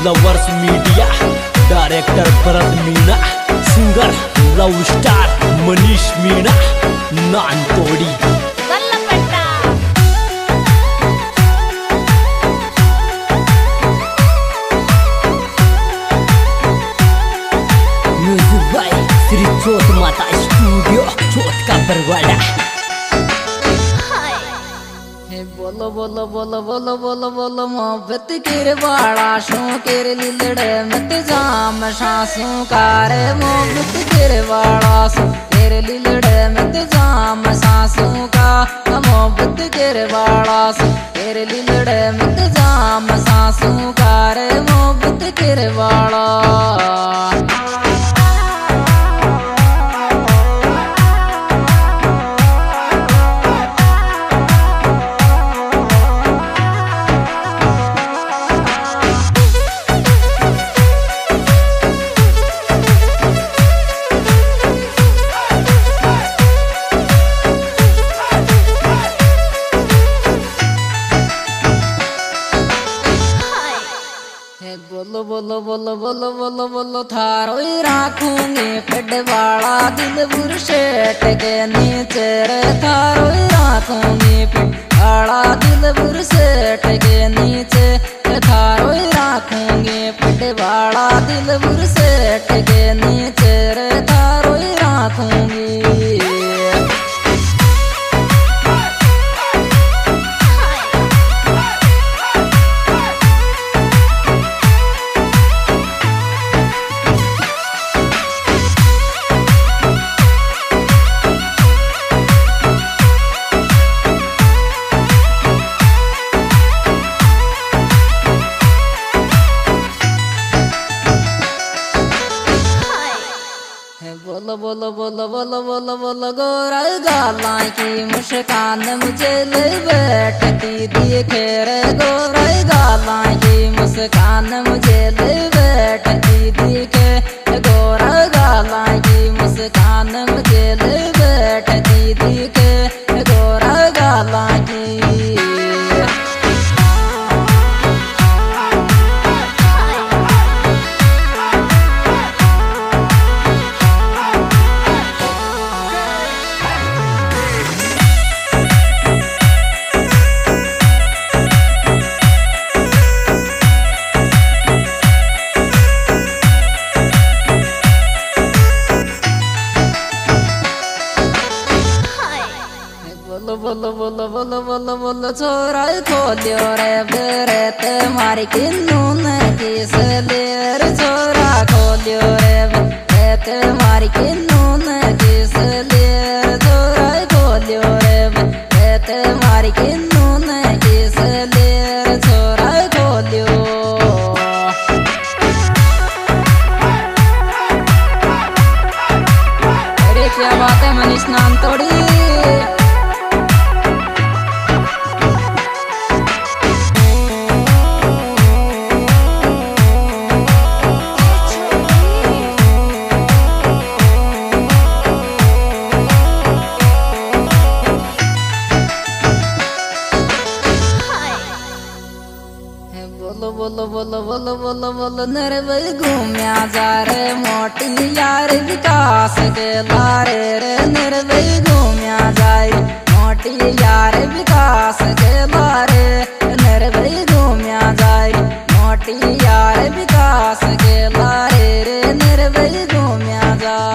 Lovers media, director Bharat Meena, singer love star Manish Meena, Nantodi Shri Chauth Mata studio चोट का बरवाड़ा। बोलो बोलो बोलो बोलो बोलो बोलो मोहब्बत केरे बाड़ा शो केरे लिलड़े मत जाम शासू कारे मोहब्बत केरे बाड़ा शो केरे लिलड़े मत जाम सासू का मोहब्बत केरे बाड़ा शो केरे लिलड़े मत जाम सासू कारे मोहब्बत केरे बाड़ा। बोलो बोलो बोलो बोलो बोलो बोलो थारो ही राखूंगी पेटवाड़ा दिल बुरशेट के नीचे रे थारो ही राखूंगी पेटवाड़ा दिल बुरशेट के नीचे थारो ही राखूंगी पेटवाड़ा दिल बुरशेट के नीचे रे थारो ही राखूंगी। बोलो बोलो बोलो बोलो बोलो बोलो गोरा गाला की मुस्कान मुझे ले बैठती दिखे रे गोरा गाला की मुस्कान मुझे ले बैठती दिखे गोरा गाला की मुस्कान मुझे ले बैठती दिखे गोरा गाला की। बोलो बोलो बोलो बोलो बोलो छोरा खोलियो रे बेरेत मारी किन्नू ने किस लेर छोरा खोलियो रे बेरेत मारी किन्नू ने किस लेर छोरा खोलियो रे बेरेत मारी किन्नू ने किस लेर छोरा खोलियो। अरे क्या बात है मनीष नानतोड़ी। बोलो बोलो बोलो बोलो बोलो बोलो नरवल घूमया जा रे मोटी यार विकास के लारे रे नरवल घूमया जाए मोटी यार विकास के लारे नरवल घूमया जाए मोटी यार विकास के लारे रे नरवल घूमया जाए।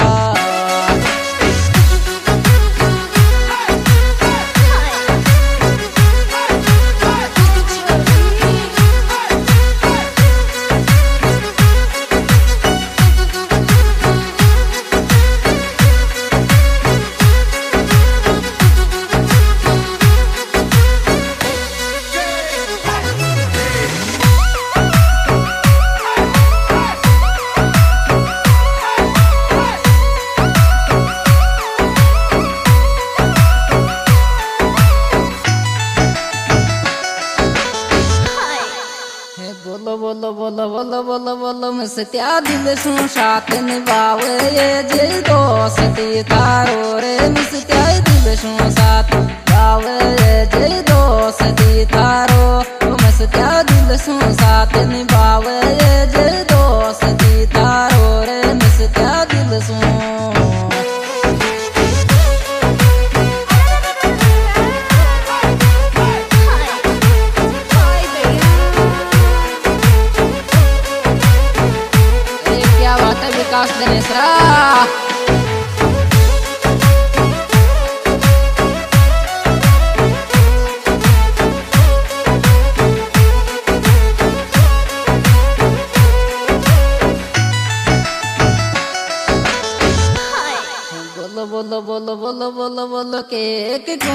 बोलो बोलो बोलो बोलो बोलो बोलो मस्त्या दिल सु साथ निभावे ये जे दोस्ती तारो रे मस्त्या दिल सु साथ निभावे ये जे दोस्ती तारो मस्त्या दिल सु साथ निभावे ये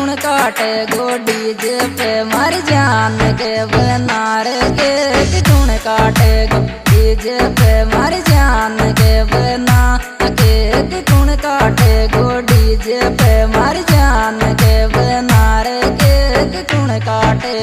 कौन काटे गो डीजे पे मारी जान के बनार के कौन काटे गो डीजे पे मारी जान के बना के कौन काटे गो डीजे पे मारी जान के बनार के कौन काटे।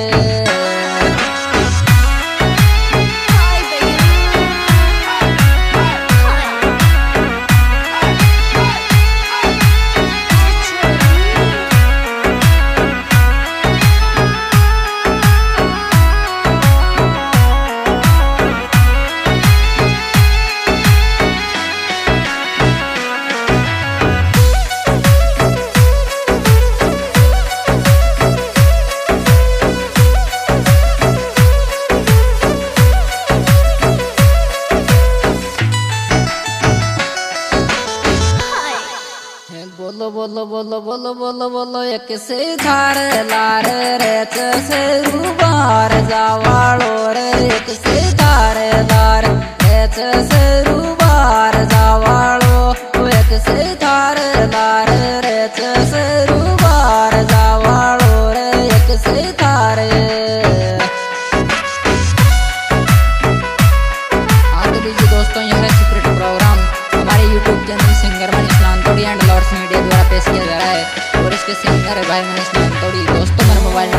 बोलो बोलो बोलो बोलो बोलो बोलो एक से धार लार रे से रूबार जावाड़ो रे एक से धार लार रे से रूबार जावाड़ो एक से धार लार रे से रूबार जावाड़ो रे एक से धार। आगे लीजिए दोस्तों यह है सीक्रेट प्रोग्राम हमारे YouTube channel singer Manish Nantodi and lords media द्वारा पेश किया जा रहा है और इसके सिंगर है भाई मनीष नांतोड़ी। दोस्तों मेरा मोबाइल